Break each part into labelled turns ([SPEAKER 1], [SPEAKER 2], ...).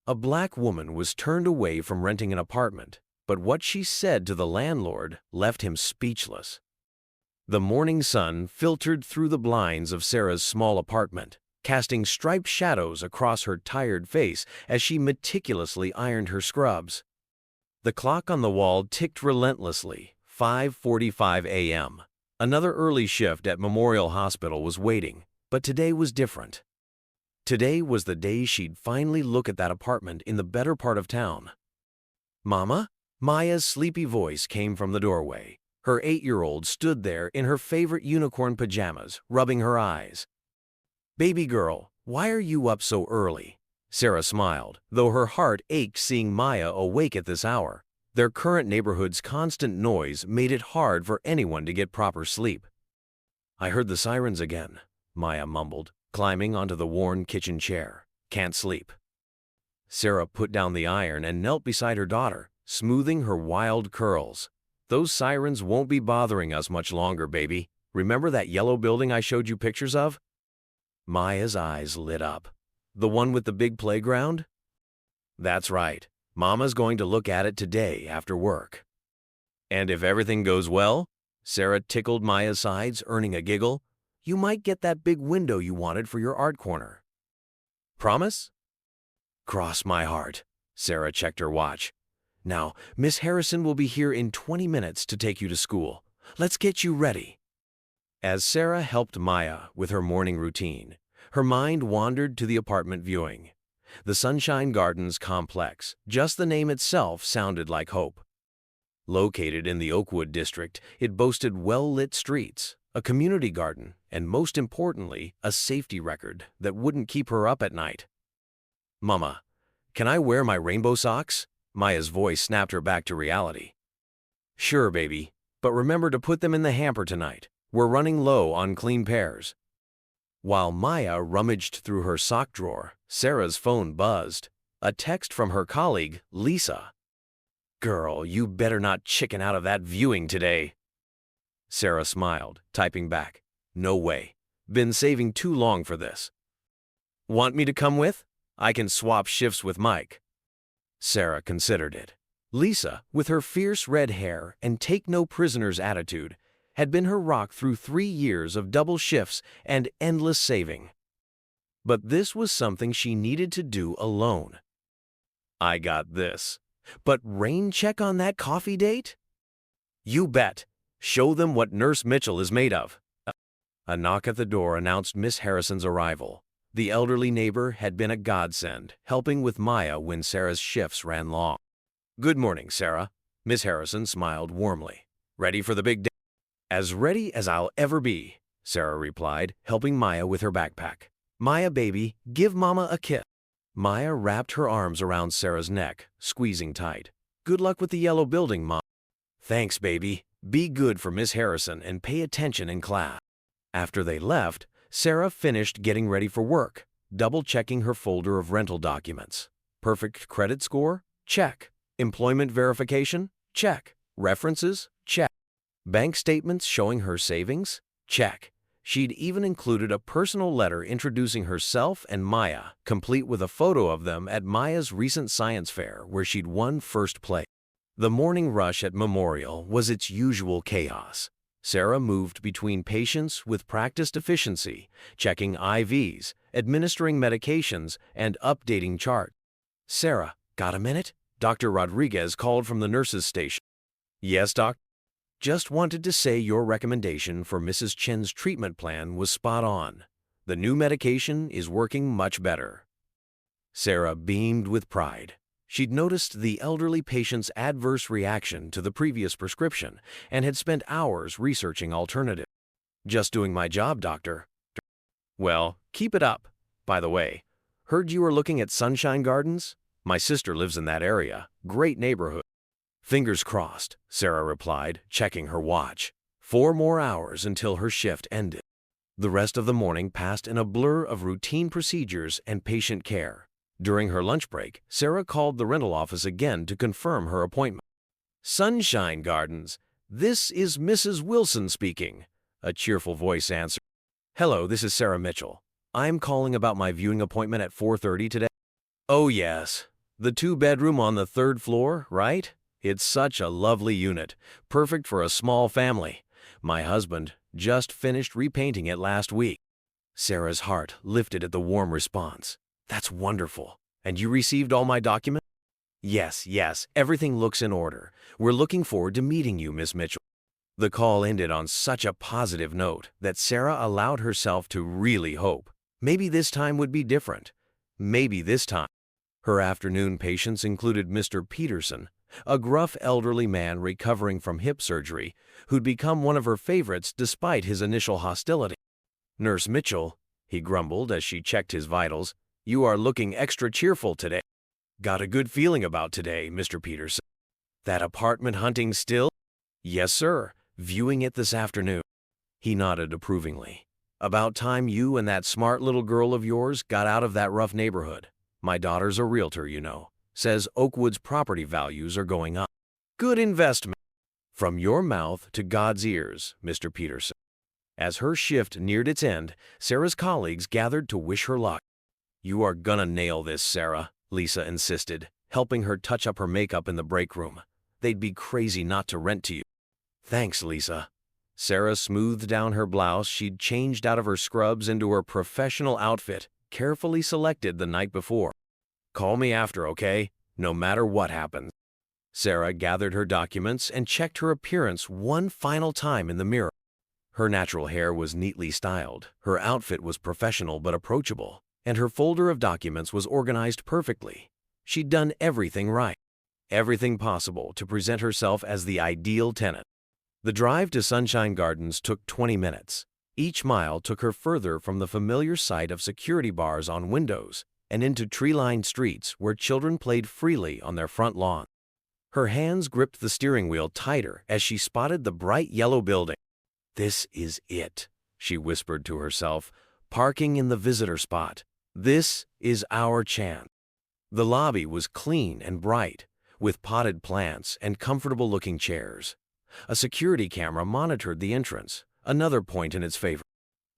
[SPEAKER 1] A black woman was turned away from renting an apartment, but what she said to the landlord left him speechless. The morning sun filtered through the blinds of Sarah's small apartment, casting striped shadows across her tired face as she meticulously ironed her scrubs. The clock on the wall ticked relentlessly, 5:45 a.m. Another early shift at Memorial Hospital was waiting, but today was different. Today was the day she'd finally look at that apartment in the better part of town. "Mama?" Maya's sleepy voice came from the doorway. Her 8-year-old stood there in her favorite unicorn pajamas, rubbing her eyes. "Baby girl, why are you up so early?" Sarah smiled, though her heart ached seeing Maya awake at this hour. Their current neighborhood's constant noise made it hard for anyone to get proper sleep. "I heard the sirens again," Maya mumbled, climbing onto the worn kitchen chair. "Can't sleep." Sarah put down the iron and knelt beside her daughter, smoothing her wild curls. "Those sirens won't be bothering us much longer, baby. Remember that yellow building I showed you pictures of?" Maya's eyes lit up. "The one with the big playground?" "That's right. Mama's going to look at it today after work." "And if everything goes well?" Sarah tickled Maya's sides, earning a giggle. "You might get that big window you wanted for your art corner." "Promise?" "Cross my heart." Sarah checked her watch. "Now, Miss Harrison will be here in 20 minutes to take you to school. Let's get you ready." As Sarah helped Maya with her morning routine, her mind wandered to the apartment viewing. The Sunshine Gardens complex, just the name itself sounded like hope. Located in the Oakwood district, it boasted well-lit streets, a community garden, and most importantly, a safety record that wouldn't keep her up at night. "Mama, can I wear my rainbow socks?" Maya's voice snapped her back to reality. "Sure, baby, but remember to put them in the hamper tonight. We're running low on clean pairs." While Maya rummaged through her sock drawer, Sarah's phone buzzed. A text from her colleague, Lisa. "Girl, you better not chicken out of that viewing today." Sarah smiled, typing back, "No way. Been saving too long for this." "Want me to come with? I can swap shifts with Mike." Sarah considered it. Lisa, with her fierce red hair and take-no-prisoners attitude, had been her rock through 3 years of double shifts and endless saving. But this was something she needed to do alone. "I got this. But rain check on that coffee date?" "You bet. Show them what Nurse Mitchell is made of." A knock at the door announced Miss Harrison's arrival. The elderly neighbor had been a godsend, helping with Maya when Sarah's shifts ran long. "Good morning, Sarah." Miss Harrison smiled warmly. "Ready for the big day?" "As ready as I'll ever be," Sarah replied, helping Maya with her backpack. "Maya, baby, give Mama a kiss." Maya wrapped her arms around Sarah's neck, squeezing tight. "Good luck with the yellow building, Mom." "Thanks, baby. Be good for Miss Harrison and pay attention in class." After they left, Sarah finished getting ready for work, double-checking her folder of rental documents. Perfect credit score? Check. Employment verification? Check. References? Check. Bank statements showing her savings? Check. She'd even included a personal letter introducing herself and Maya, complete with a photo of them at Maya's recent science fair where she'd won first place. The morning rush at Memorial was its usual chaos. Sarah moved between patients with practiced efficiency, checking IVs, administering medications, and updating charts. "Sarah, got a minute?" Dr. Rodriguez called from the nurse's station. "Yes, Doc." "Just wanted to say your recommendation for Mrs. Chen's treatment plan was spot on. The new medication is working much better." Sarah beamed with pride. She'd noticed the elderly patient's adverse reaction to the previous prescription and had spent hours researching alternatives. "Just doing my job, doctor." "Well, keep it up. By the way, heard you were looking at Sunshine Gardens? My sister lives in that area. Great neighborhood." "Fingers crossed," Sarah replied, checking her watch. 4 more hours until her shift ended. The rest of the morning passed in a blur of routine procedures and patient care. During her lunch break, Sarah called the rental office again to confirm her appointment. "Sunshine Gardens, this is Mrs. Wilson speaking," a cheerful voice answered. "Hello, this is Sarah Mitchell. I'm calling about my viewing appointment at 4:30 today." "Oh yes, The two-bedroom on the third floor, right? It's such a lovely unit, perfect for a small family. My husband just finished repainting it last week. Sarah's heart lifted at the warm response. That's wonderful. And you received all my documents? Yes, everything looks in order. We're looking forward to meeting you, Miss Mitchell. The call ended on such a positive note that Sarah allowed herself to really hope. Maybe this time would be different. Maybe this time. Her afternoon patients included Mr. Peterson, a gruff elderly man recovering from hip surgery who'd become one of her favorites despite his initial hostility. Nurse Mitchell, he grumbled as she checked his vitals, you are looking extra cheerful today. Got a good feeling about today, Mr. Peterson. That apartment hunting still? Yes, sir. Viewing it this afternoon. He nodded approvingly. About time you and that smart little girl of yours got out of that rough neighborhood. My daughter's a realtor, you know. Says Oakwood's property values are going up. Good investment. From your mouth to God's ears, Mr. Peterson. As her shift neared its end, Sarah's colleagues gathered to wish her luck. You are gonna nail this, Sarah, Lisa insisted, helping her touch up her makeup in the break room. They'd be crazy not to rent to you. Thanks, Lisa. Sarah smoothed down her blouse she'd changed out of her scrubs into her professional outfit, carefully selected the night before. Call me after, okay? No matter what happens. Sarah gathered her documents and checked her appearance one final time in the mirror. Her natural hair was neatly styled, her outfit was professional but approachable, and her folder of documents was organized perfectly. She'd done everything right, everything possible to present herself as the ideal tenant. The drive to Sunshine Gardens took 20 minutes. Each mile took her further from the familiar sight of security bars on windows and into tree-lined streets where children played freely on their front lawn. Her hands gripped the steering wheel tighter as she spotted the bright yellow building. This is it, she whispered to herself, parking in the visitor spot. This is our chance. The lobby was clean and bright, with potted plants and comfortable-looking chairs. A security camera monitored the entrance, another point in its favor.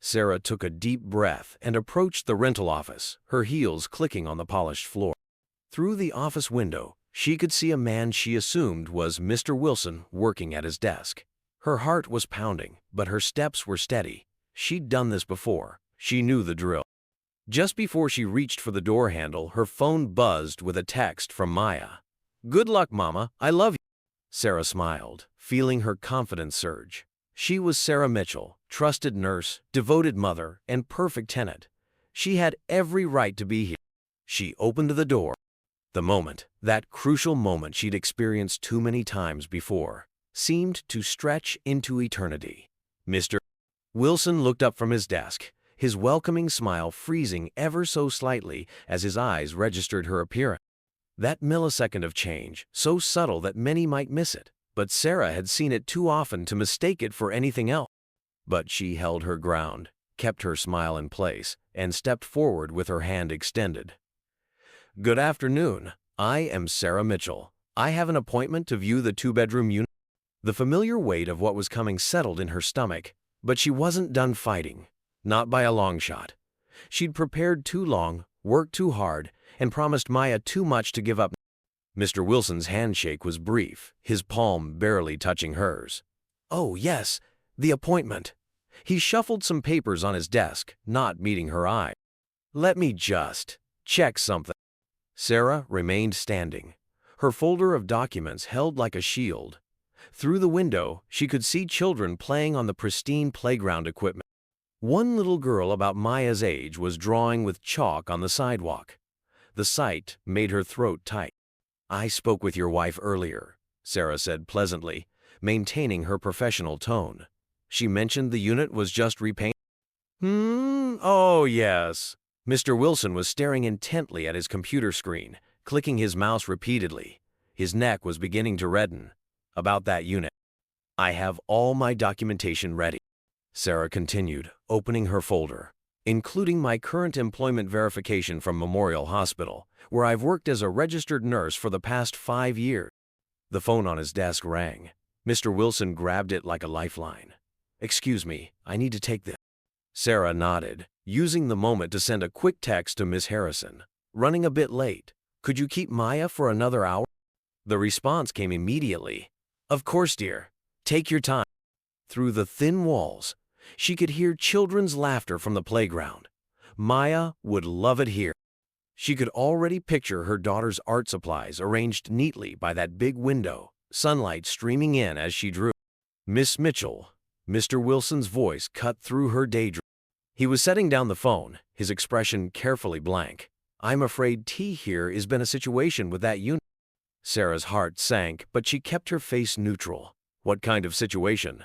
[SPEAKER 1] Sarah took a deep breath and approached the rental office, her heels clicking on the polished floor. Through the office window, she could see a man she assumed was Mr. Wilson working at his desk. Her heart was pounding, but her steps were steady. She'd done this before. She knew the drill. Just before she reached for the door handle, her phone buzzed with a text from Maya. Good luck, Mama. I love you. Sarah smiled, feeling her confidence surge. She was Sarah Mitchell, trusted nurse, devoted mother, and perfect tenant. She had every right to be here. She opened the door. The moment, that crucial moment she'd experienced too many times before, seemed to stretch into eternity. Mr. Wilson looked up from his desk, his welcoming smile freezing ever so slightly as his eyes registered her appearance. That millisecond of change, so subtle that many might miss it, but Sarah had seen it too often to mistake it for anything else. But she held her ground, kept her smile in place, and stepped forward with her hand extended. Good afternoon. I am Sarah Mitchell. I have an appointment to view the two-bedroom unit. The familiar weight of what was coming settled in her stomach, but she wasn't done fighting. Not by a long shot. She'd prepared too long, worked too hard, and promised Maya too much to give up. Mr. Wilson's handshake was brief, his palm barely touching hers. Oh, yes, the appointment. He shuffled some papers on his desk, not meeting her eye. Let me just check something. Sarah remained standing, her folder of documents held like a shield. Through the window, she could see children playing on the pristine playground equipment. One little girl about Maya's age was drawing with chalk on the sidewalk. The sight made her throat tight. I spoke with your wife earlier, Sarah said pleasantly, maintaining her professional tone. She mentioned the unit was just repainted. Oh, yes. Mr. Wilson was staring intently at his computer screen, clicking his mouse repeatedly. His neck was beginning to redden. About that unit. I have all my documentation ready, Sarah continued, opening her folder, including my current employment verification from Memorial Hospital, where I've worked as a registered nurse for the past 5 years. The phone on his desk rang. Mr. Wilson grabbed it like a lifeline. Excuse me, I need to take this. Sarah nodded, using the moment to send a quick text to Miss Harrison. Running a bit late. Could you keep Maya for another hour? The response came immediately. Of course, dear. Take your time. Through the thin walls, she could hear children's laughter from the playground. Maya would love it here. She could already picture her daughter's art supplies arranged neatly by that big window, sunlight streaming in as she drew. Miss Mitchell, Mr. Wilson's voice cut through her daydream. He was setting down the phone, his expression carefully blank. I'm afraid T here has been a situation with that unit. Sarah's heart sank, but she kept her face neutral. What kind of situation?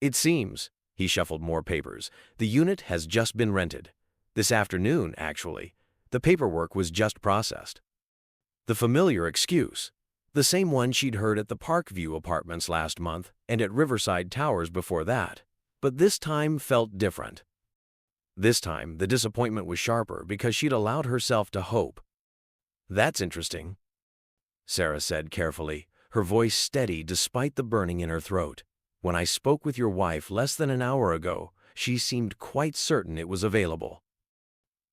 [SPEAKER 1] It seems, he shuffled more papers, the unit has just been rented. This afternoon, actually. The paperwork was just processed. The familiar excuse. The same one she'd heard at the Parkview apartments last month and at Riverside Towers before that. But this time felt different. This time, the disappointment was sharper because she'd allowed herself to hope. That's interesting, Sarah said carefully, her voice steady despite the burning in her throat. When I spoke with your wife less than an hour ago, she seemed quite certain it was available.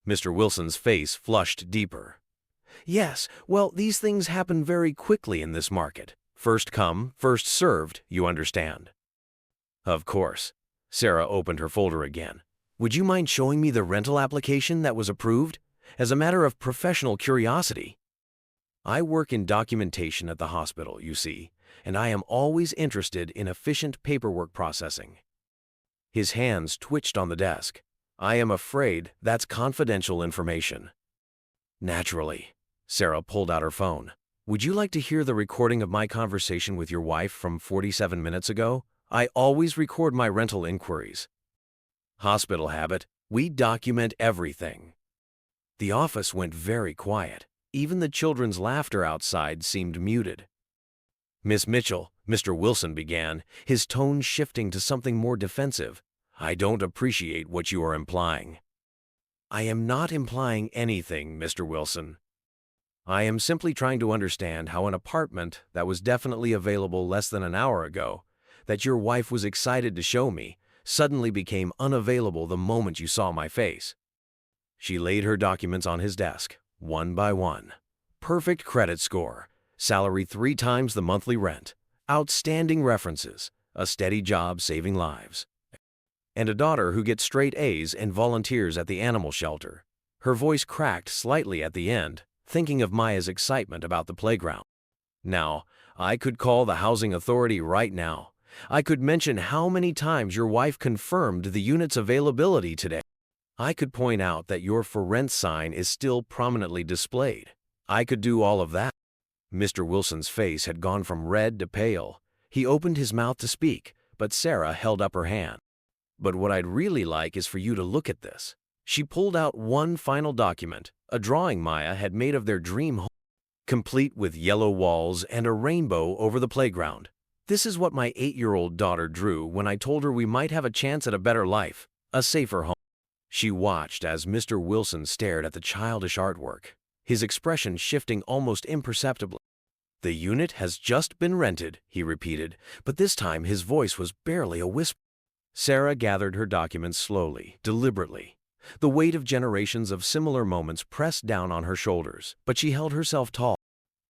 [SPEAKER 1] Mr. Wilson's face flushed deeper. Yes, well, these things happen very quickly in this market. First come, first served, you understand. Of course. Sarah opened her folder again. Would you mind showing me the rental application that was approved? As a matter of professional curiosity. I work in documentation at the hospital, you see, and I am always interested in efficient paperwork processing. His hands twitched on the desk. I am afraid that's confidential information. Naturally. Sarah pulled out her phone. Would you like to hear the recording of my conversation with your wife from 47 minutes ago? I always record my rental inquiries. Hospital habit, we document everything. The office went very quiet. Even the children's laughter outside seemed muted. Miss Mitchell, Mr. Wilson began, his tone shifting to something more defensive. I don't appreciate what you are implying. I am not implying anything, Mr. Wilson. I am simply trying to understand how an apartment that was definitely available less than an hour ago, that your wife was excited to show me, suddenly became unavailable the moment you saw my face. She laid her documents on his desk, one by one. Perfect credit score, salary 3 times the monthly rent, outstanding references, a steady job saving lives, and a daughter who gets straight A's and volunteers at the animal shelter. Her voice cracked slightly at the end, thinking of Maya's excitement about the playground. Now, I could call the housing authority right now. I could mention how many times your wife confirmed the unit's availability today. I could point out that your for rent sign is still prominently displayed. I could do all of that. Mr. Wilson's face had gone from red to pale. He opened his mouth to speak, but Sarah held up her hand. But what I'd really like is for you to look at this. She pulled out one final document, a drawing Maya had made of their dream home, complete with yellow walls and a rainbow over the playground. This is what my 8-year-old daughter drew when I told her we might have a chance at a better life, a safer home. She watched as Mr. Wilson stared at the childish artwork, his expression shifting almost imperceptibly. The unit has just been rented, he repeated, but this time his voice was barely a whisper. Sarah gathered her documents slowly, deliberately. The weight of generations of similar moments pressed down on her shoulders, but she held herself tall.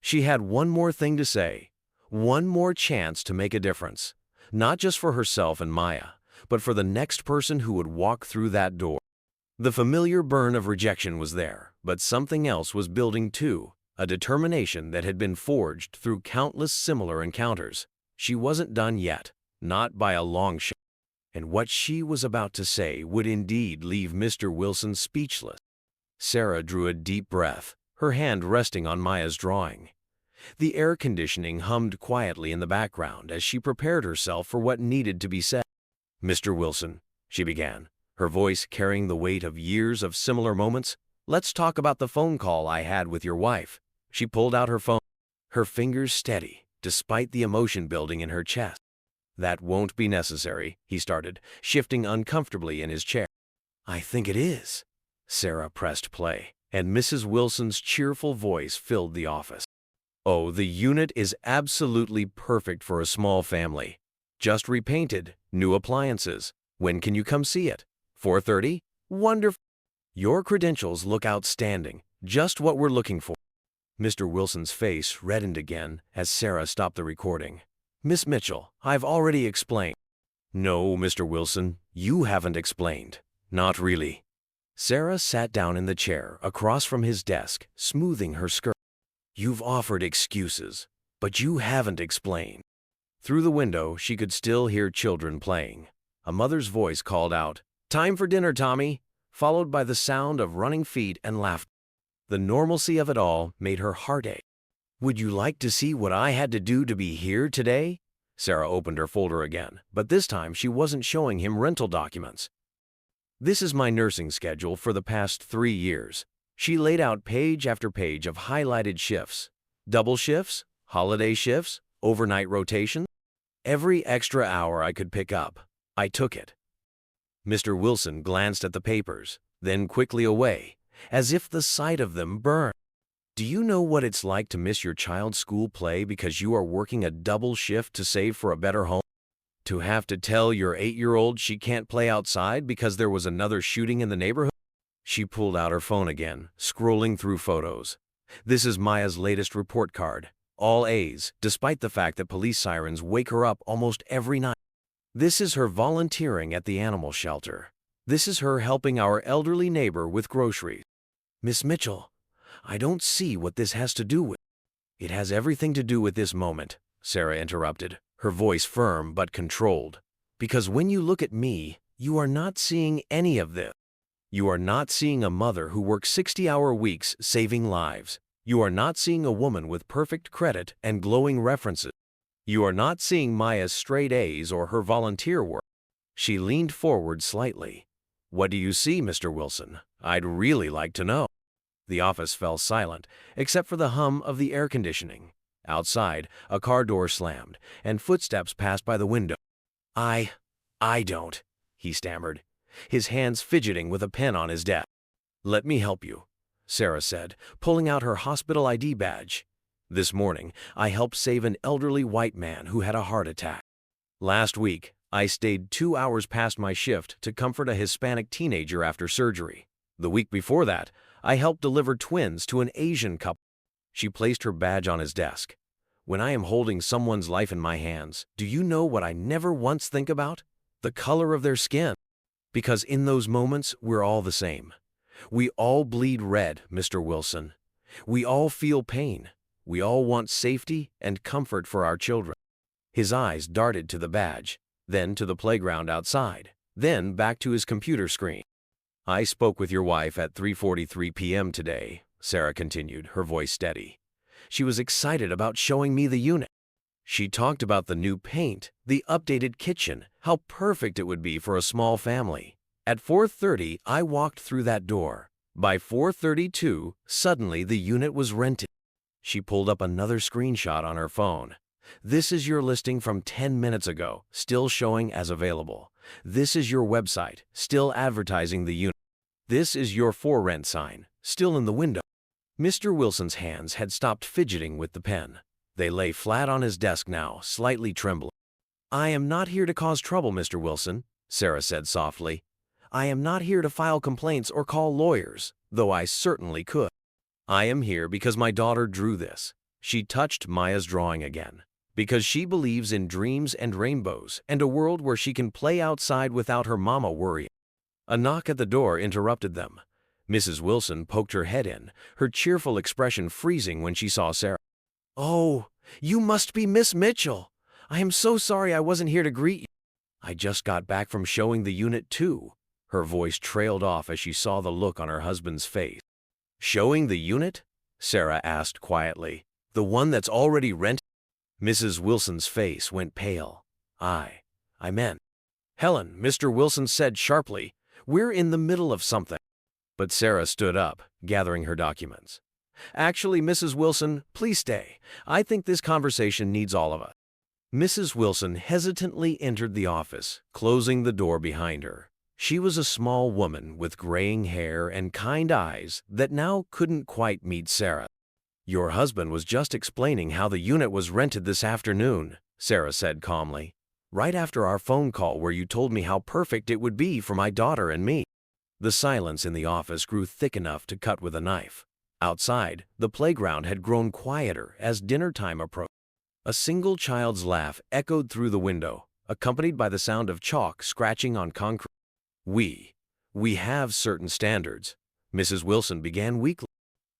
[SPEAKER 1] She had one more thing to say, one more chance to make a difference, not just for herself and Maya, but for the next person who would walk through that door. The familiar burn of rejection was there, but something else was building too, a determination that had been forged through countless similar encounters. She wasn't done yet, not by a long shot. And what she was about to say would indeed leave Mr. Wilson speechless. Sarah drew a deep breath, her hand resting on Maya's drawing. The air conditioning hummed quietly in the background as she prepared herself for what needed to be said. Mr. Wilson, she began, her voice carrying the weight of years of similar moments, let's talk about the phone call I had with your wife. She pulled out her phone, her fingers steady, despite the emotion building in her chest. That won't be necessary, he started, shifting uncomfortably in his chair. I think it is. Sarah pressed play, and Mrs. Wilson's cheerful voice filled the office. Oh, the unit is absolutely perfect for a small family. Just repainted, new appliances. When can you come see it? 4:30? Wonderful. Your credentials look outstanding, just what we're looking for. Mr. Wilson's face reddened again as Sarah stopped the recording. Miss Mitchell, I've already explained. No, Mr. Wilson, you haven't explained. Not really. Sarah sat down in the chair across from his desk, smoothing her skirt. You've offered excuses, but you haven't explained. Through the window, she could still hear children playing. A mother's voice called out, "Time for dinner, Tommy," followed by the sound of running feet and laughter. The normalcy of it all made her heart ache. Would you like to see what I had to do to be here today? Sarah opened her folder again, but this time she wasn't showing him rental documents. This is my nursing schedule for the past 3 years. She laid out page after page of highlighted shifts. Double shifts, holiday shifts, overnight rotation. Every extra hour I could pick up, I took it. Mr. Wilson glanced at the papers, then quickly away, as if the sight of them burned. Do you know what it's like to miss your child's school play because you are working a double shift to save for a better home? To have to tell your 8-year-old she can't play outside because there was another shooting in the neighborhood? She pulled out her phone again, scrolling through photos. This is Maya's latest report card. All A's, despite the fact that police sirens wake her up almost every night. This is her volunteering at the animal shelter. This is her helping our elderly neighbor with groceries. Miss Mitchell, I don't see what this has to do with. It has everything to do with this moment, Sarah interrupted, her voice firm but controlled. Because when you look at me, you are not seeing any of this. You are not seeing a mother who works 60-hour weeks saving lives. You are not seeing a woman with perfect credit and glowing references. You are not seeing Maya's straight A's or her volunteer work. She leaned forward slightly. What do you see, Mr. Wilson? I'd really like to know. The office fell silent, except for the hum of the air conditioning. Outside, a car door slammed, and footsteps passed by the window. I don't, he stammered, his hands fidgeting with a pen on his desk. Let me help you, Sarah said, pulling out her hospital ID badge. This morning, I helped save an elderly white man who had a heart attack. Last week, I stayed 2 hours past my shift to comfort a Hispanic teenager after surgery. The week before that, I helped deliver twins to an Asian couple. She placed her badge on his desk. When I am holding someone's life in my hands, do you know what I never once think about? The color of their skin. Because in those moments, we're all the same. We all bleed red, Mr. Wilson. We all feel pain. We all want safety and comfort for our children. His eyes darted to the badge, then to the playground outside, then back to his computer screen. I spoke with your wife at 3:43 p.m. today, Sarah continued, her voice steady. She was excited about showing me the unit. She talked about the new paint, the updated kitchen, how perfect it would be for a small family. At 4:30, I walked through that door. By 4:32, suddenly the unit was rented. She pulled up another screenshot on her phone. This is your listing from 10 minutes ago, still showing as available. This is your website, still advertising the unit. This is your for rent sign, still in the window. Mr. Wilson's hands had stopped fidgeting with the pen. They lay flat on his desk now, slightly trembling. I am not here to cause trouble, Mr. Wilson, Sarah said softly. I am not here to file complaints or call lawyers, though I certainly could. I am here because my daughter drew this. She touched Maya's drawing again. Because she believes in dreams and rainbows and a world where she can play outside without her mama worrying. A knock at the door interrupted them. Mrs. Wilson poked her head in, her cheerful expression freezing when she saw Sarah. Oh, you must be Miss Mitchell. I am so sorry I wasn't here to greet you. I just got back from showing the unit too. Her voice trailed off as she saw the look on her husband's face. Showing the unit? Sarah asked quietly. The one that's already rented? Mrs. Wilson's face went pale. I meant. Helen, Mr. Wilson said sharply, we're in the middle of something. But Sarah stood up, gathering her documents. Actually, Mrs. Wilson, please stay. I think this conversation needs all of us. Mrs. Wilson hesitantly entered the office, closing the door behind her. She was a small woman with graying hair and kind eyes that now couldn't quite meet Sarah. Your husband was just explaining how the unit was rented this afternoon, Sarah said calmly, right after our phone call where you told me how perfect it would be for my daughter and me. The silence in the office grew thick enough to cut with a knife. Outside, the playground had grown quieter as dinner time approached. A single child's laugh echoed through the window, accompanied by the sound of chalk scratching on concrete. We have certain standards, Mrs. Wilson began weakly.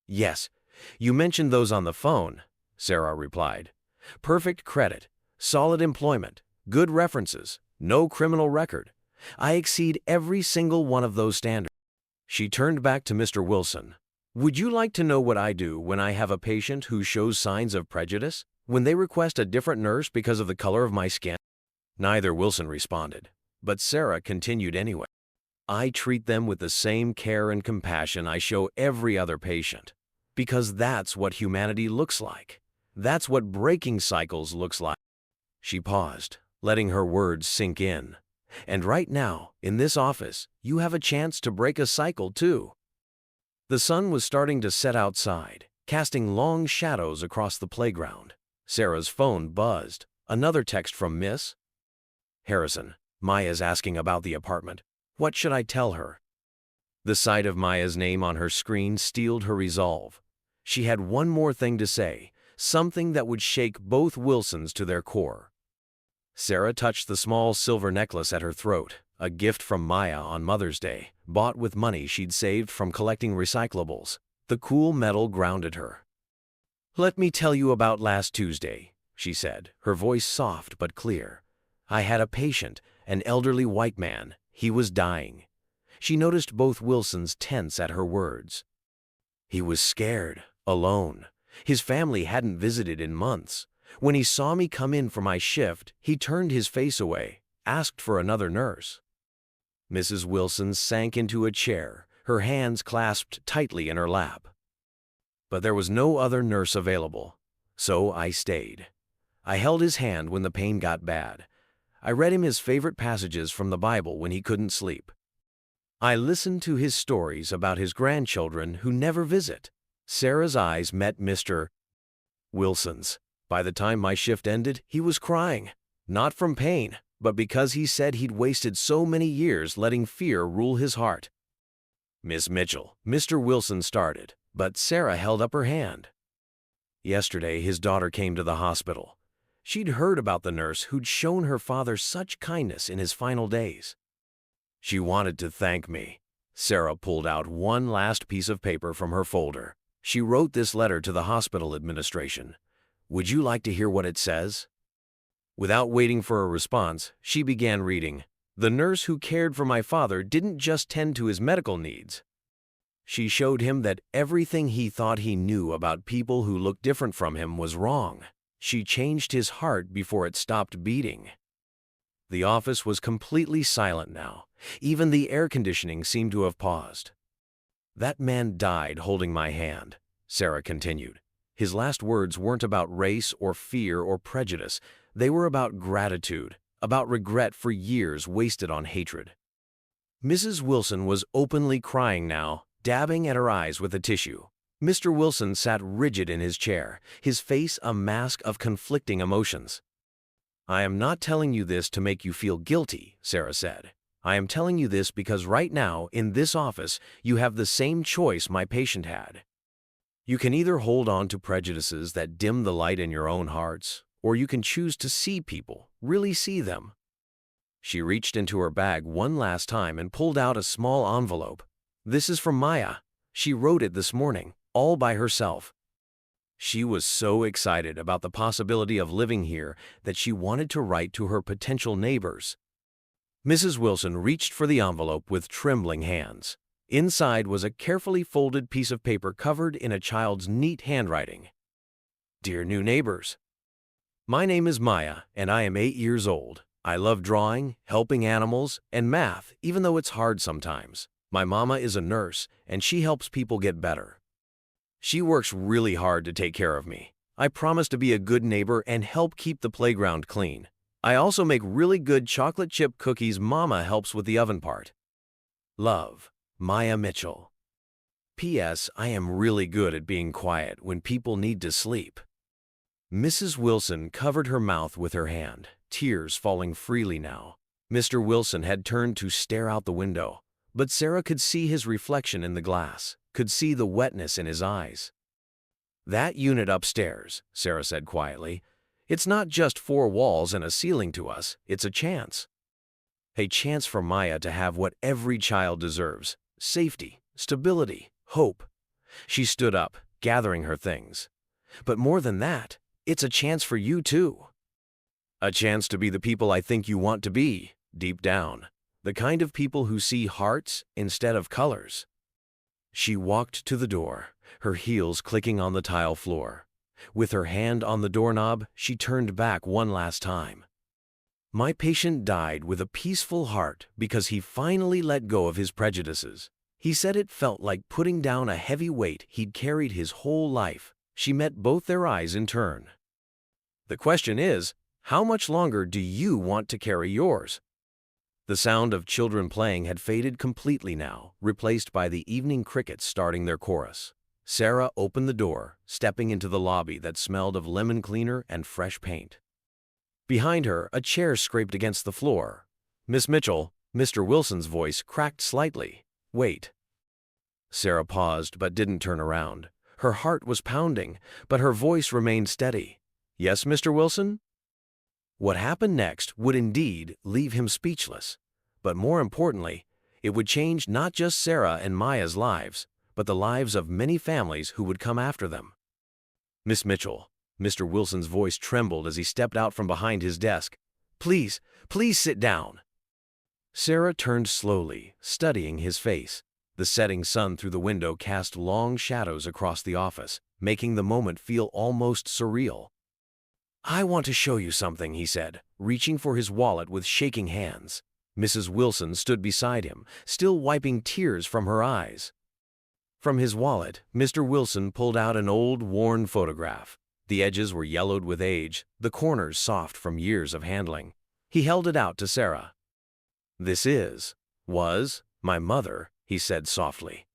[SPEAKER 1] Yes, you mentioned those on the phone, Sarah replied. Perfect credit, solid employment, good references, no criminal record. I exceed every single one of those standards. She turned back to Mr. Wilson. Would you like to know what I do when I have a patient who shows signs of prejudice? When they request a different nurse because of the color of my skin? Neither Wilson responded, but Sarah continued anyway. I treat them with the same care and compassion I show every other patient, because that's what humanity looks like. That's what breaking cycles looks like. She paused, letting her words sink in. And right now, in this office, you have a chance to break a cycle too. The sun was starting to set outside, casting long shadows across the playground. Sarah's phone buzzed. Another text from Miss Harrison. Maya's asking about the apartment. What should I tell her? The sight of Maya's name on her screen steeled her resolve. She had one more thing to say, something that would shake both Wilsons to their core. Sarah touched the small silver necklace at her throat, a gift from Maya on Mother's Day, bought with money she'd saved from collecting recyclables. The cool metal grounded her. Let me tell you about last Tuesday, she said, her voice soft but clear. I had a patient, an elderly white man. He was dying. She noticed both Wilsons tense at her words. He was scared, alone. His family hadn't visited in months. When he saw me come in for my shift, he turned his face away, asked for another nurse. Mrs. Wilson sank into a chair, her hands clasped tightly in her lap. But there was no other nurse available, so I stayed. I held his hand when the pain got bad. I read him his favorite passages from the Bible when he couldn't sleep. I listened to his stories about his grandchildren who never visit. Sarah's eyes met Mr. Wilson's. By the time my shift ended, he was crying. Not from pain, but because he said he'd wasted so many years letting fear rule his heart. Miss Mitchell, Mr. Wilson started, but Sarah held up her hand. Yesterday, his daughter came to the hospital. She'd heard about the nurse who'd shown her father such kindness in his final days. She wanted to thank me. Sarah pulled out one last piece of paper from her folder. She wrote this letter to the hospital administration. Would you like to hear what it says? Without waiting for a response, she began reading. The nurse who cared for my father didn't just tend to his medical needs. She showed him that everything he thought he knew about people who looked different from him was wrong. She changed his heart before it stopped beating. The office was completely silent now. Even the air conditioning seemed to have paused. That man died holding my hand, Sarah continued. His last words weren't about race or fear or prejudice. They were about gratitude, about regret for years wasted on hatred. Mrs. Wilson was openly crying now, dabbing at her eyes with a tissue. Mr. Wilson sat rigid in his chair, his face a mask of conflicting emotions. I am not telling you this to make you feel guilty, Sarah said. I am telling you this because right now, in this office, you have the same choice my patient had. You can either hold on to prejudices that dim the light in your own hearts, or you can choose to see people, really see them. She reached into her bag one last time and pulled out a small envelope. This is from Maya. She wrote it this morning, all by herself. She was so excited about the possibility of living here that she wanted to write to her potential neighbors. Mrs. Wilson reached for the envelope with trembling hands. Inside was a carefully folded piece of paper covered in a child's neat handwriting. Dear new neighbors, my name is Maya, and I am 8 years old. I love drawing, helping animals, and math, even though it's hard sometimes. My mama is a nurse, and she helps people get better. She works really hard to take care of me. I promise to be a good neighbor and help keep the playground clean. I also make really good chocolate chip cookies. Mama helps with the oven part. Love, Maya Mitchell. P.S. I am really good at being quiet when people need to sleep. Mrs. Wilson covered her mouth with her hand, tears falling freely now. Mr. Wilson had turned to stare out the window, but Sarah could see his reflection in the glass, could see the wetness in his eyes. "That unit upstairs," Sarah said quietly, "it's not just four walls and a ceiling to us, it's a chance. A chance for Maya to have what every child deserves: safety, stability, hope." She stood up, gathering her things. "But more than that, it's a chance for you too. A chance to be the people I think you want to be, deep down. The kind of people who see hearts instead of colors." She walked to the door, her heels clicking on the tile floor. With her hand on the doorknob, she turned back one last time. "My patient died with a peaceful heart because he finally let go of his prejudices. He said it felt like putting down a heavy weight he'd carried his whole life." She met both their eyes in turn. "The question is, how much longer do you want to carry yours?" The sound of children playing had faded completely now, replaced by the evening crickets starting their chorus. Sarah opened the door, stepping into the lobby that smelled of lemon cleaner and fresh paint. Behind her, a chair scraped against the floor. "Miss Mitchell," Mr. Wilson's voice cracked slightly. "Wait." Sarah paused but didn't turn around. Her heart was pounding, but her voice remained steady. "Yes, Mr. Wilson?" What happened next would indeed leave him speechless. But more importantly, it would change not just Sarah and Maya's lives, but the lives of many families who would come after them. "Miss Mitchell," Mr. Wilson's voice trembled as he stepped out from behind his desk. "Please, please sit down." Sarah turned slowly, studying his face. The setting sun through the window cast long shadows across the office, making the moment feel almost surreal. "I want to show you something," he said, reaching for his wallet with shaking hands. Mrs. Wilson stood beside him, still wiping tears from her eyes. From his wallet, Mr. Wilson pulled out an old, worn photograph. The edges were yellowed with age, the corners soft from years of handling. He held it out to Sarah. "This was my mother," he said softly.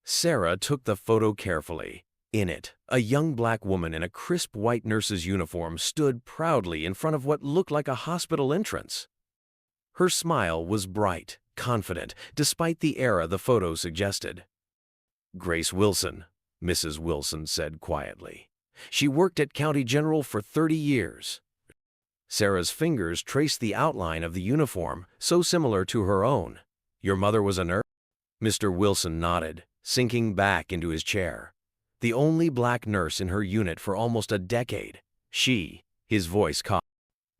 [SPEAKER 1] Sarah took the photo carefully. In it, a young black woman in a crisp white nurse's uniform stood proudly in front of what looked like a hospital entrance. Her smile was bright, confident, despite the era the photo suggested. "Grace Wilson," Mrs. Wilson said quietly. "She worked at County General for 30 years. Sarah's fingers traced the outline of the uniform, so similar to her own. "Your mother was a nurse?" Mr. Wilson nodded, sinking back into his chair. "The only black nurse in her unit for almost a decade. His voice caught.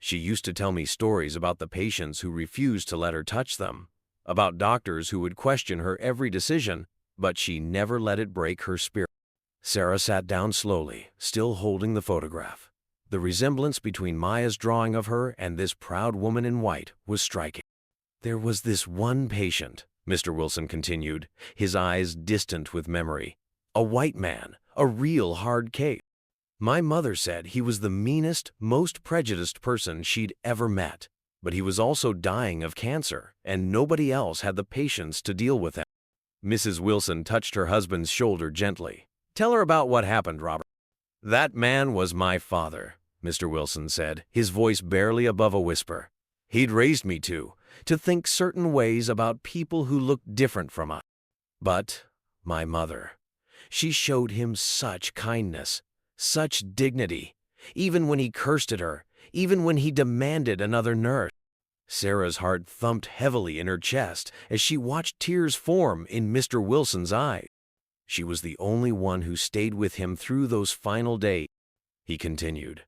[SPEAKER 1] She used to tell me stories about the patients who refused to let her touch them, about doctors who would question her every decision, but she never let it break her spirit." Sarah sat down slowly, still holding the photograph. The resemblance between Maya's drawing of her and this proud woman in white was striking. "There was this one patient," Mr. Wilson continued, his eyes distant with memory. "A white man, a real hard case. My mother said he was the meanest, most prejudiced person she'd ever met, but he was also dying of cancer, and nobody else had the patience to deal with him." Mrs. Wilson touched her husband's shoulder gently. "Tell her about what happened, Robert." "That man was my father," Mr. Wilson said, his voice barely above a whisper. "He'd raised me to think certain ways about people who looked different from us. But my mother, she showed him such kindness, such dignity, even when he cursed at her, even when he demanded another nurse." Sarah's heart thumped heavily in her chest as she watched tears form in Mr. Wilson's eyes. She was the only one who stayed with him through those final days. He continued.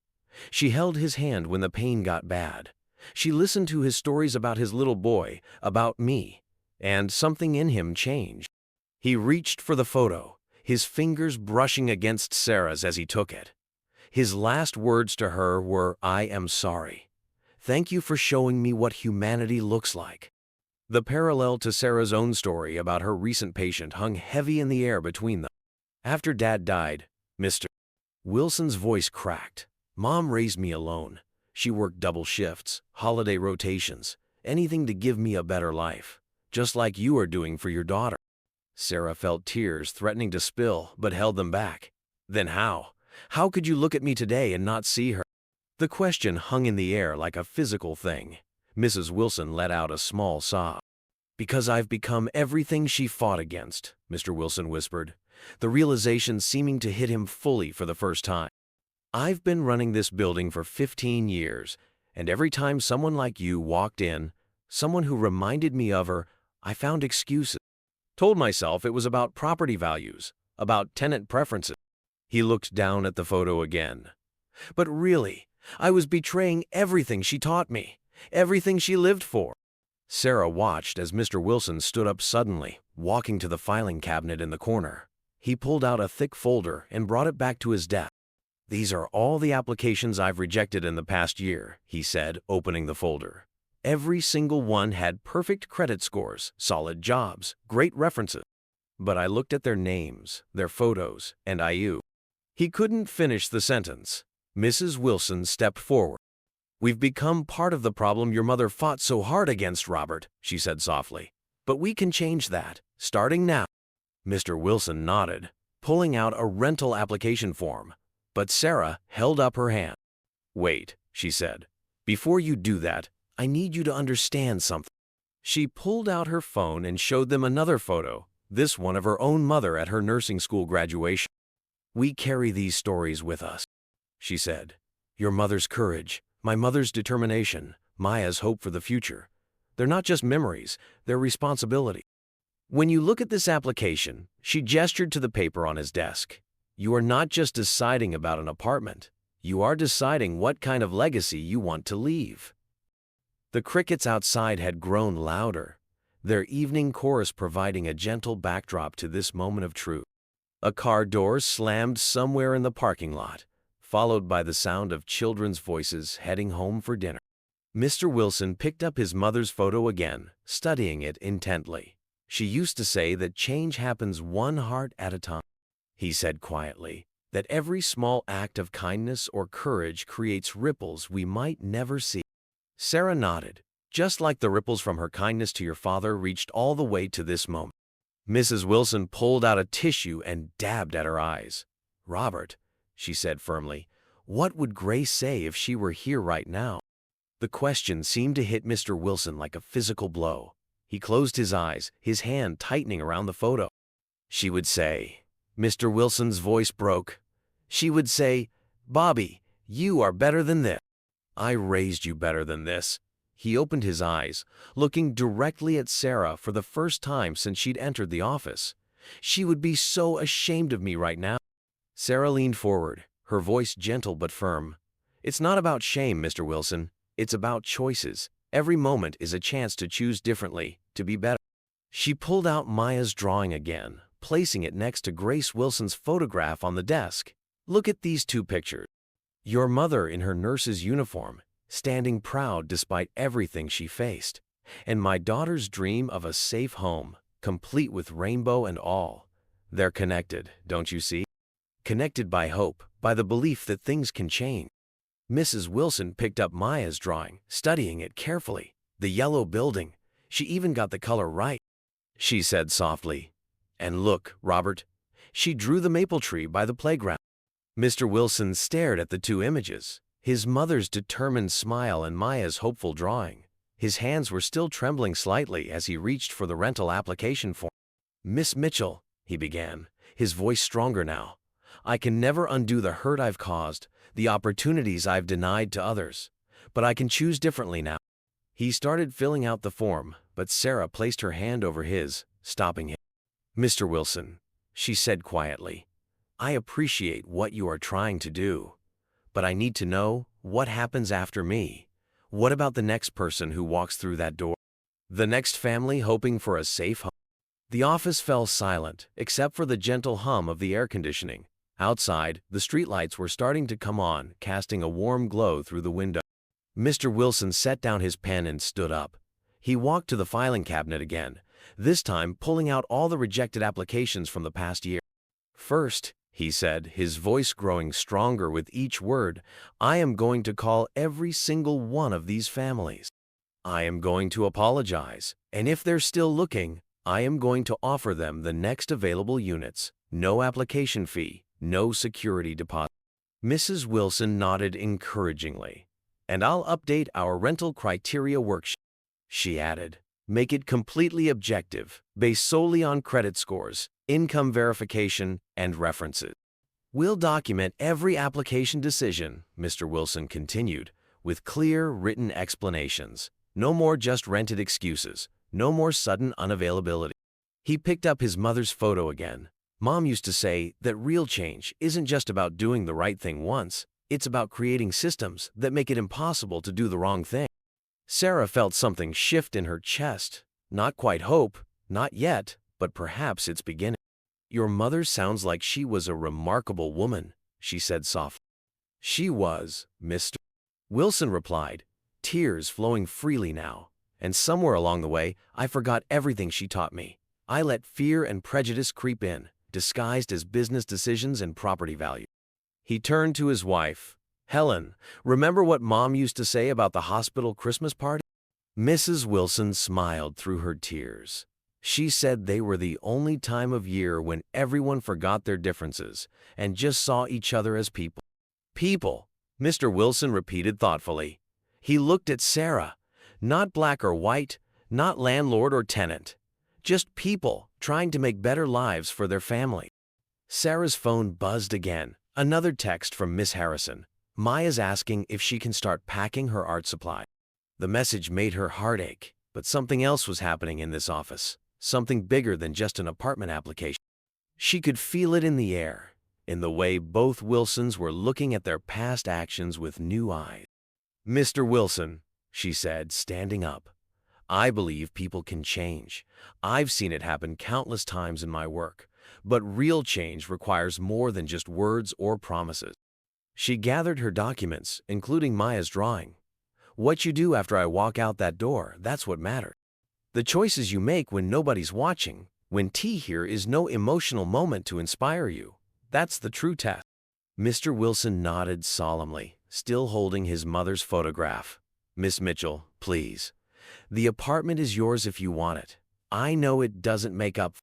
[SPEAKER 1] She held his hand when the pain got bad. She listened to his stories about his little boy, about me, and something in him changed. He reached for the photo, his fingers brushing against Sarah's as he took it. His last words to her were, "I am sorry. Thank you for showing me what humanity looks like." The parallel to Sarah's own story about her recent patient hung heavy in the air between them. "After Dad died, Mr. Wilson's voice cracked. Mom raised me alone. She worked double shifts, holiday rotations, anything to give me a better life, just like you are doing for your daughter." Sarah felt tears threatening to spill, but held them back. "Then how? How could you look at me today and not see her?" The question hung in the air like a physical thing. Mrs. Wilson let out a small sob. "Because I've become everything she fought against," Mr. Wilson whispered, the realization seeming to hit him fully for the first time. I've been running this building for 15 years, and every time someone like you walked in, someone who reminded me of her, I found excuses. Told myself it was about property values, about tenant preferences. He looked down at the photo again. But really, I was betraying everything she taught me, everything she lived for. Sarah watched as Mr. Wilson stood up suddenly, walking to the filing cabinet in the corner. He pulled out a thick folder and brought it back to his desk. These are all the applications I've rejected in the past year, he said, opening the folder. Every single one had perfect credit scores, solid jobs, great references. But I looked at their names, their photos, and IU. He couldn't finish the sentence. Mrs. Wilson stepped forward. We've become part of the problem your mother fought so hard against, Robert, she said softly. But we can change that, starting now. Mr. Wilson nodded, pulling out a rental application form. But Sarah held up her hand. Wait, she said. Before you do that, I need you to understand something. She pulled out her phone and showed them another photo, this one of her own mother at her nursing school graduation. We carry these stories with us, she said. Your mother's courage, my mother's determination, Maya's hope for the future. They're not just memories, they're responsibility. When you look at this application, she gestured to the paper on his desk. You are not just deciding about an apartment. You are deciding what kind of legacy you want to leave. The crickets outside had grown louder, their evening chorus providing a gentle backdrop to this moment of truth. A car door slammed somewhere in the parking lot, followed by the sound of children's voices heading home for dinner. Mr. Wilson picked up his mother's photo again, studying it intently. She used to say that change happens one heart at a time. He said quietly that every small act of kindness or courage creates ripples we might never see. Sarah nodded, just like the ripples from her kindness to your father reached all the way to this moment. Mrs. Wilson pulled out a tissue and dabbed at her eyes. Robert, she said firmly, what would Grace say if she were here right now? The question seemed to hit Mr. Wilson like a physical blow. He closed his eyes, his hand tightening around the photo. She would say, Mr. Wilson's voice broke. She would say, Bobby, you are better than this. I raised you better than this. He opened his eyes, looking directly at Sarah for the first time since she'd entered the office. She would be so ashamed of me right now. Sarah leaned forward, her voice gentle but firm. It's not about shame, Mr. Wilson. It's about choices. Every moment is a chance to choose differently, to be better. She pulled out Maya's drawing again, placing it next to Grace Wilson's photograph on the desk. Look at these two pictures. Your mother in her nurse's uniform, standing proud despite everything she faced, and my daughter's dream of a safe home, complete with rainbow and all. They're connected, don't you see? Connected by hope, by the belief that things can change. Mrs. Wilson picked up Maya's drawing, studying it carefully. The yellow building. She even got the color right. She said softly, and look, Robert. She drew the maple tree by the playground. Mr. Wilson stared at the two images, his mother's determined smile and Maya's hopeful drawing. His hands were still trembling slightly as he reached for the rental application form. Miss Mitchell, he began, his voice stronger now. I can never undo the hurt I've caused, the opportunities I've denied to others. But I can choose differently now. He started filling out the form, but Sarah placed her hand over his, stopping him. Mr. Wilson, she said quietly, I appreciate what you are trying to do, but I need to know what happens after me. What about the next person who walks through that door? The next family hoping for a safe home? The office fell silent, except for the gentle hum of the air conditioning. Outside, the streetlights were starting to come on, casting a warm glow through the window. Mr. Wilson set down his pen and stood up. He walked to the filing cabinet again, this time pulling out all the rejected applications from the past year. First, he said, his voice growing stronger with each word, I am going to call every single one of these families. I am going to apologize, and if they're still looking, I am going to offer them the next available units, no application fee, no security deposit. Mrs. Wilson nodded encouragingly. And I'll update our rental criteria worksheet, she added. Make it completely objective, based solely on credit scores, income verification, and references. We'll document every application decision, Mr. Wilson continued, with clear, written explanations. No more just rented excuses. No more sudden unavailability. He picked up his mother's photo again. Mom used to say that real change isn't just about doing the right thing once, it's about creating systems that make it impossible to do the wrong thing. Sarah felt something shift in her chest. Not quite hope, not yet, but perhaps it's beginning. Your mother sounds like she was a remarkable woman, she said softly. She was, Mr. Wilson replied, tears flowing freely now. And somewhere along the way, I forgot everything she taught me. I let fear and prejudice creep in, disguised as business decisions and property value. He turned to his wife. Helen, remember what Mom used to say about the hospital Christmas party? Mrs. Wilson smiled through her tears. She said they were the only time of year when everyone forgot their differences and just saw each other as people. People, Mr. Wilson repeated thoughtfully. He looked at Sarah. Not black or white, not landlord or tenant. Just people trying to make better lives for their family. Sarah's phone buzzed again. Another text from Miss Harrison. Maya's asking if she can start packing her art supply. The message made her heart ache, but something else was happening in this office. Something bigger than just an apartment application. She could feel it in the air, in the way both Wilsons were looking at their past actions with new eyes. Mr. Wilson, she said, standing up, I believe people can change. I've seen it happen countless times in my work, but real change requires more than just words or promises. She gathered her documents, including Maya's drawing. What you do after I walk out that door, that's what matters. The choices you make when nobody's watching, when tea here is no emotional moment to inspire you, that's the true test. Mr. Wilson nodded solemnly, still holding his mother's photograph. Miss Mitchell, please. The apartment is yours if you want it. I know it doesn't make up.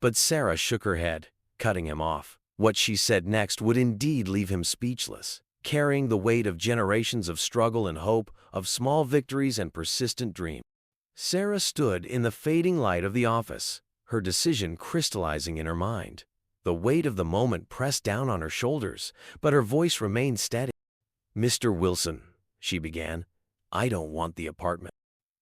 [SPEAKER 1] But Sarah shook her head, cutting him off. What she said next would indeed leave him speechless, carrying the weight of generations of struggle and hope, of small victories and persistent dreams. Sarah stood in the fading light of the office, her decision crystallizing in her mind. The weight of the moment pressed down on her shoulders, but her voice remained steady. Mr. Wilson, she began, I don't want the apartment.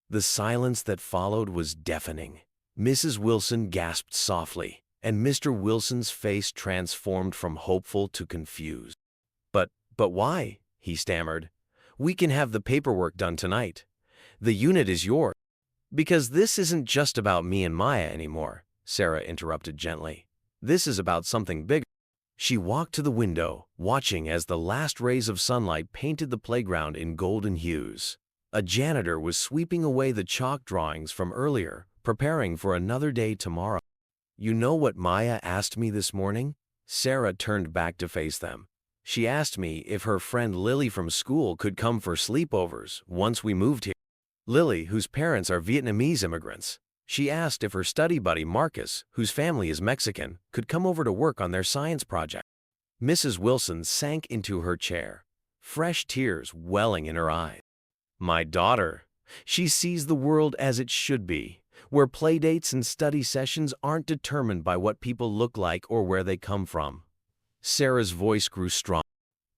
[SPEAKER 1] The silence that followed was deafening. Mrs. Wilson gasped softly, and Mr. Wilson's face transformed from hopeful to confused. But why? He stammered. We can have the paperwork done tonight. The unit is yours. Because this isn't just about me and Maya anymore, Sarah interrupted gently. This is about something bigger. She walked to the window, watching as the last rays of sunlight painted the playground in golden hues. A janitor was sweeping away the chalk drawings from earlier, preparing for another day tomorrow. You know what Maya asked me this morning? Sarah turned back to face them. She asked me if her friend Lily from school could come for sleepovers once we moved here. Lily, whose parents are Vietnamese immigrants. She asked if her study buddy Marcus, whose family is Mexican, could come over to work on their science project. Mrs. Wilson sank into her chair, fresh tears welling in her eyes. My daughter. She sees the world as it should be, where playdates and study sessions aren't determined by what people look like or where they come from. Sarah's voice grew strong.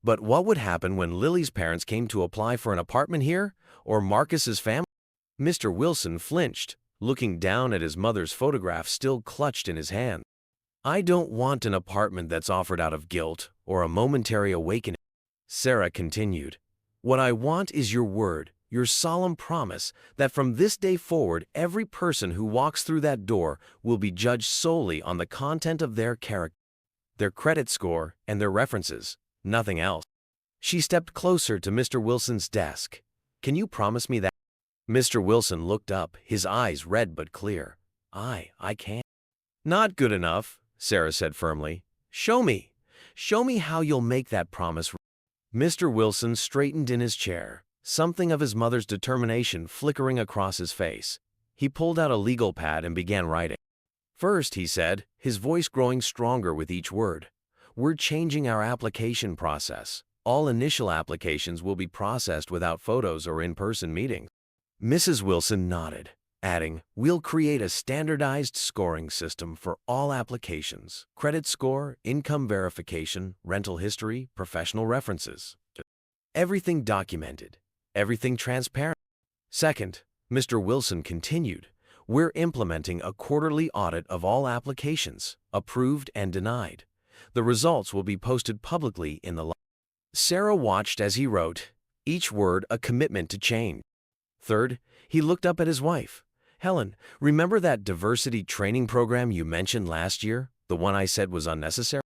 [SPEAKER 1] But what would happen when Lily's parents came to apply for an apartment here, or Marcus's family? Mr. Wilson flinched, looking down at his mother's photograph still clutched in his hand. I don't want an apartment that's offered out of guilt or a momentary awakening. Sarah continued. What I want is your word, your solemn promise that from this day forward every person who walks through that door will be judged solely on the content of their character, their credit score, and their references, nothing else. She stepped closer to Mr. Wilson's desk. Can you promise me that? Mr. Wilson looked up, his eyes red but clear. I can't. Not good enough, Sarah said firmly. Show me. Show me how you'll make that promise. Mr. Wilson straightened in his chair, something of his mother's determination flickering across his face. He pulled out a legal pad and began writing. First, he said, his voice growing stronger with each word, we're changing our application process. All initial applications will be processed without photos or in-person meetings. Mrs. Wilson nodded. adding, "We'll create a standardized scoring system for all applications: credit score, income verification, rental history, professional references. Everything documented, everything transparent." Second, Mr. Wilson continued, "We're implementing a quarterly audit of all applications, approved and denied. The results will be posted publicly in the..." Sarah watched as he wrote, each word a commitment to change. Third, he looked up at his wife. "Helen, remember that diversity training program you mentioned last year, the one I said was unnecessary?"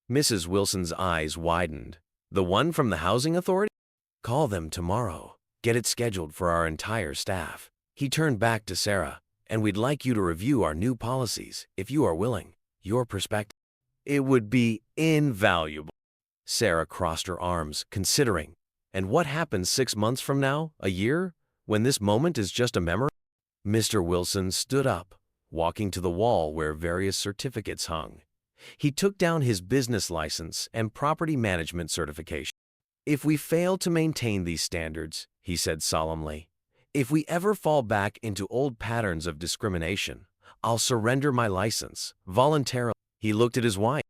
[SPEAKER 1] Mrs. Wilson's eyes widened. "The one from the housing authority? Call them tomorrow. Get it scheduled for our entire staff." He turned back to Sarah, "And we'd like you to review our new policies, if you are willing. Your perspective." "It would be invaluable." Sarah crossed her arms, considering. "And what happens 6 months from now, a year, when this moment is just a memory?" Mr. Wilson stood up, walking to the wall where various certificates hung. He took down his business license and property management certification. "If we fail to maintain these standards," he said solemnly, "if we ever fall back into old patterns of discrimination, I'll surrender my license, voluntarily." He looked at his wife.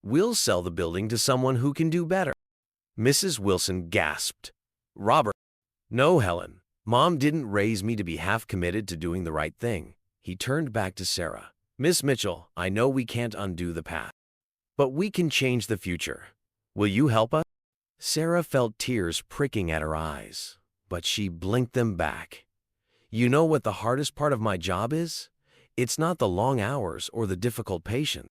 [SPEAKER 1] "We'll sell the building to someone who can do better." Mrs. Wilson gasped. "Robert." "No, Helen. Mom didn't raise me to be half committed to doing the right thing." He turned back to Sarah. "Miss Mitchell, I know we can't undo the past, but we can change the future. Will you help us?" Sarah felt tears pricking at her eyes, but she blinked them back. "You know what the hardest part of my job is? It's not the long hours or the difficult patients.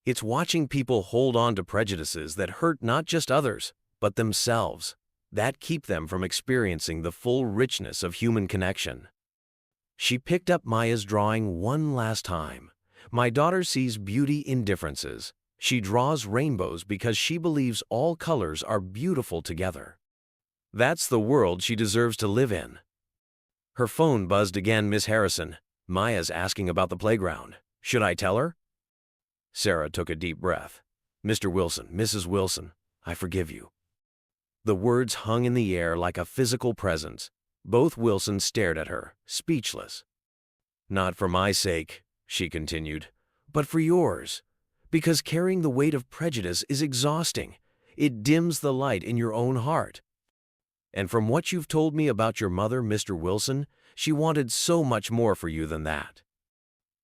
[SPEAKER 1] It's watching people hold on to prejudices that hurt not just others, but themselves, that keep them from experiencing the full richness of human connection." She picked up Maya's drawing one last time. "My daughter sees beauty in differences. She draws rainbows because she believes all colors are beautiful together. That's the world she deserves to live in." Her phone buzzed again. "Miss Harrison, Maya's asking about the playground. Should I tell her?" Sarah took a deep breath. "Mr. Wilson, Mrs. Wilson, I forgive you." The words hung in the air like a physical presence. Both Wilsons stared at her, speechless. "Not for my sake," she continued, "but for yours. Because carrying the weight of prejudice is exhausting. It dims the light in your own heart. And from what you've told me about your mother, Mr. Wilson, she wanted so much more for you than that."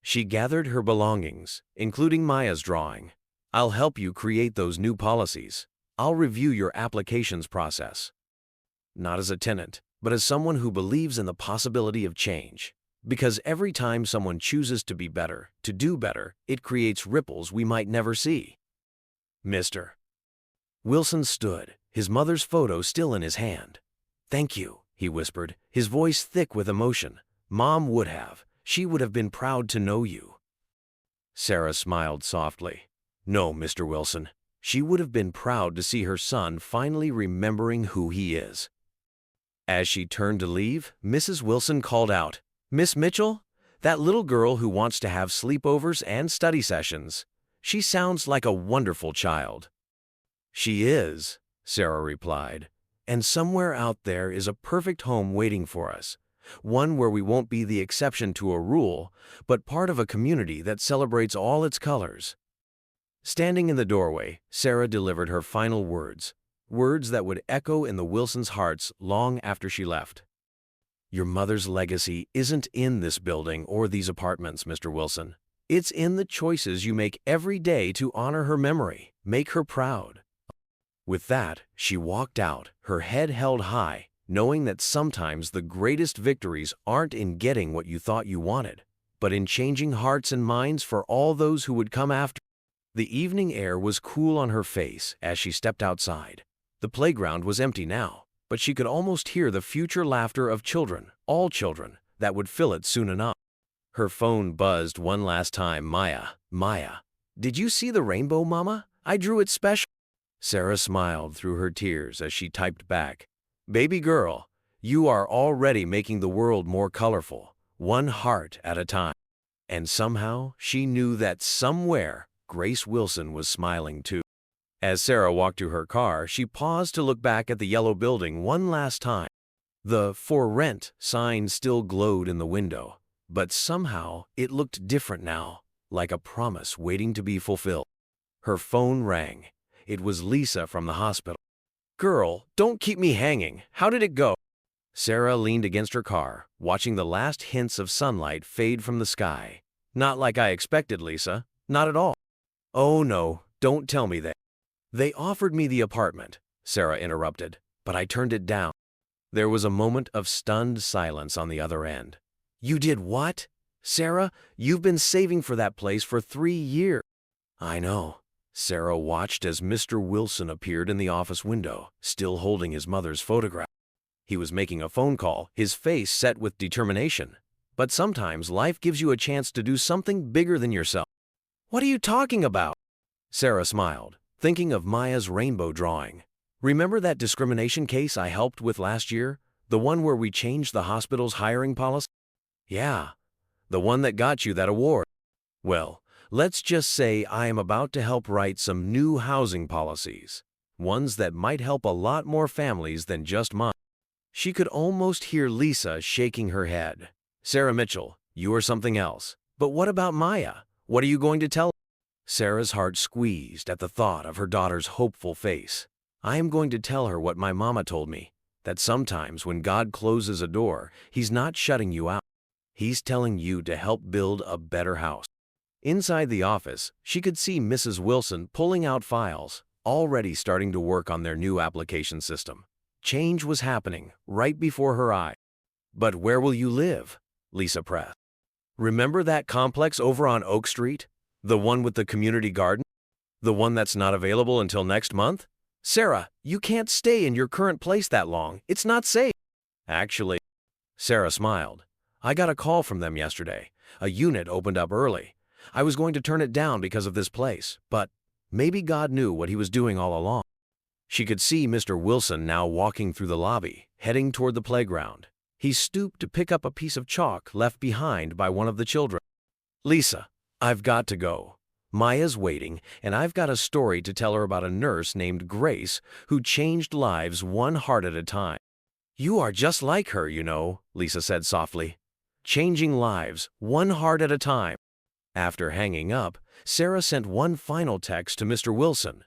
[SPEAKER 1] She gathered her belongings, including Maya's drawing. "I'll help you create those new policies. I'll review your applications process. Not as a tenant, but as someone who believes in the possibility of change. Because every time someone chooses to be better, to do better, it creates ripples we might never see." Mr. Wilson stood, his mother's photo still in his hand. "Thank you," he whispered, his voice thick with emotion. "Mom would have. She would have been proud to know you." Sarah smiled softly. "No, Mr. Wilson. She would have been proud to see her son finally remembering who he is." As she turned to leave, Mrs. Wilson called out, "Miss Mitchell, that little girl who wants to have sleepovers and study sessions. She sounds like a wonderful child." "She is," Sarah replied. "And somewhere out there is a perfect home waiting for us. One where we won't be the exception to a rule, but part of a community that celebrates all its colors." Standing in the doorway, Sarah delivered her final words, words that would echo in the Wilsons' hearts long after she left. "Your mother's legacy isn't in this building or these apartments, Mr. Wilson. It's in the choices you make every day to honor her memory, make her proud." With that, she walked out, her head held high, knowing that sometimes the greatest victories aren't in getting what you thought you wanted, but in changing hearts and minds for all those who would come after. The evening air was cool on her face as she stepped outside. The playground was empty now, but she could almost hear the future laughter of children, all children, that would fill it soon enough. Her phone buzzed one last time. Maya, did you see the rainbow, Mama? I drew it special." Sarah smiled through her tears as she typed back, "Baby girl, you are already making the world more colorful, one heart at a time." And somehow she knew that somewhere Grace Wilson was smiling too. As Sarah walked to her car, she paused to look back at the yellow building one last time. The "For Rent" sign still glowed in the window, But somehow it looked different now, like a promise waiting to be fulfilled. Her phone rang. It was Lisa from the hospital. "Girl, don't keep me hanging. How did it go?" Sarah leaned against her car, watching the last hints of sunlight fade from the sky. "Not like I expected, Lisa. Not at all." "Oh no, don't tell me that." "They offered me the apartment," Sarah interrupted, "but I turned it down." There was a moment of stunned silence on the other end. "You did what? Sarah, you've been saving for that place for 3 years." "I know." Sarah watched as Mr. Wilson appeared in the office window, still holding his mother's photograph. He was making a phone call, his face set with determination. But sometimes life gives you a chance to do something bigger than yourself. "What are you talking about?" Sarah smiled, thinking of Maya's rainbow drawing. "Remember that discrimination case I helped with last year? The one where we changed the hospital's hiring policy?" "Yeah, the one that got you that award." "Well, let's just say I am about to help write some new housing policies, ones that might help a lot more families than just mine." She could almost hear Lisa shaking her head. "Sarah Mitchell, you are something else. But what about Maya? What are you going to tell her?" Sarah's heart squeezed at the thought of her daughter's hopeful face. "I am going to tell her what my mama told me, that sometimes when God closes a door, He's not shutting you out. He's telling you to help build a better house." Inside the office, she could see Mrs. Wilson pulling out files, already starting to work on their new application system. Change was happening right before her eyes. "But where will you live?" Lisa pressed. "Remember that complex over on Oak Street? The one with the community garden? The one that's not available until next month? Sarah, you can't stay in your current place that long. It's not safe." "Actually," Sarah smiled, "I got a call from them yesterday. A unit opened up early. I was going to turn it down because of this place, but maybe God knew what He was doing all along." She could see Mr. Wilson now walking through the lobby, heading toward the playground. He stooped to pick up a piece of chalk left behind by one of the children. "Lisa, I've got to go. Maya's waiting, and I've got a story to tell her about a nurse named Grace who changed lives one heart at a time." "You are just like her, you know," Lisa said softly. "Changing lives, one heart at a time." After hanging up, Sarah sent one final text to Mr. Wilson.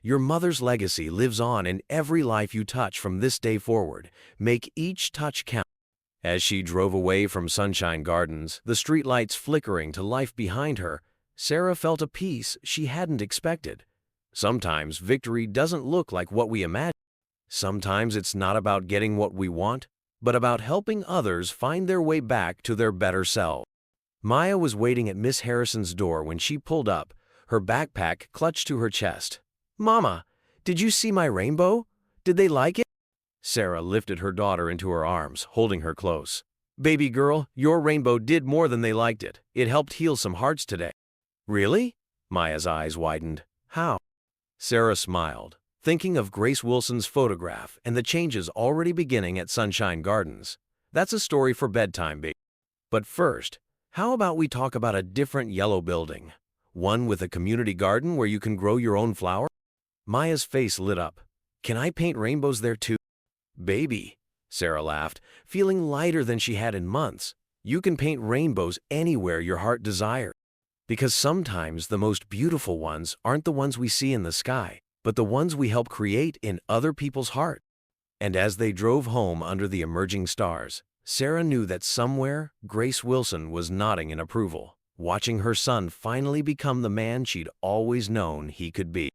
[SPEAKER 1] "Your mother's legacy lives on in every life you touch from this day forward. Make each touch count." As she drove away from Sunshine Gardens, the streetlights flickering to life behind her, Sarah felt a peace she hadn't expected. Sometimes victory doesn't look like what we imagine. Sometimes it's not about getting what we want, but about helping others find their way back to their better selves. Maya was waiting at Miss Harrison's door when she pulled up, her backpack clutched to her chest. "Mama, did you see my rainbow? Did they like it?" Sarah lifted her daughter into her arms, holding her close. "Baby girl, your rainbow did more than they liked it. It helped heal some hearts today." "Really?" Maya's eyes widened. "How?" Sarah smiled, thinking of Grace Wilson's photograph and the changes already beginning at Sunshine Gardens. "That's a story for bedtime, baby. But first, how about we talk about a different yellow building? One with a community garden where you can grow your own flower?" Maya's face lit up. "Can I paint rainbows there too?" "Baby," Sarah laughed, feeling lighter than she had in months, "you can paint rainbows anywhere your heart desires. Because sometimes the most beautiful ones aren't the ones we see in the sky, but the ones we help create in other people's heart." And as they drove home under the emerging stars, Sarah knew that somewhere Grace Wilson was nodding in approval, watching her son finally become the man she'd always known he could be.